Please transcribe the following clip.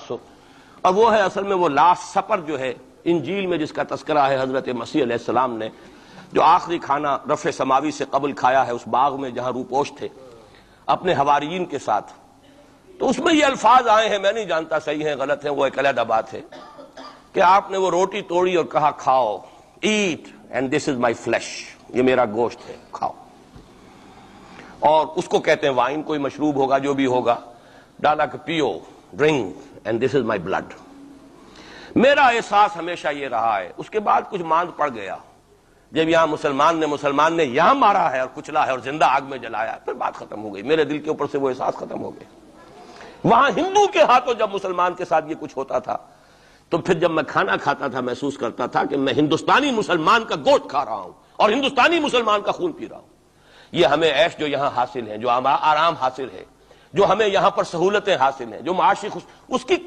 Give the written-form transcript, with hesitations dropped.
سو، اور وہ ہے اصل میں وہ لاسٹ سپر جو ہے انجیل میں جس کا تذکرہ ہے حضرت مسیح علیہ السلام نے جو آخری کھانا رفع سماوی سے قبل کھایا ہے اس باغ میں جہاں روپوش تھے اپنے حواریین کے ساتھ. تو اس میں یہ الفاظ آئے ہیں، میں نہیں جانتا صحیح ہیں غلط ہیں، وہ ایک علیحدہ بات ہے، کہ آپ نے وہ روٹی توڑی اور کہا کھاؤ، eat and this is my flesh, یہ میرا گوشت ہے کھاؤ. اور اس کو کہتے ہیں وائن، کوئی مشروب ہوگا جو بھی ہوگا، ڈالا کہ پیو، drink and this is my blood. میرا احساس ہمیشہ یہ رہا ہے. اس کے بعد کچھ ماند پڑ گیا جب یہاں مسلمان نے یہاں مارا ہے اور کچلا ہے اور زندہ آگ میں جلایا ہے، پھر بات ختم ہو گئی، میرے دل کے اوپر سے وہ احساس ختم ہو گیا. وہاں ہندو کے ہاتھوں جب مسلمان کے ساتھ یہ کچھ ہوتا تھا تو پھر جب میں کھانا کھاتا تھا محسوس کرتا تھا کہ میں ہندوستانی مسلمان کا گوشت کھا رہا ہوں اور ہندوستانی مسلمان کا خون پی رہا ہوں. یہ ہمیں عیش جو یہاں حاصل ہیں، جو آرام حاصل ہے، جو ہمیں یہاں پر سہولتیں حاصل ہیں، جو معاشی اس کی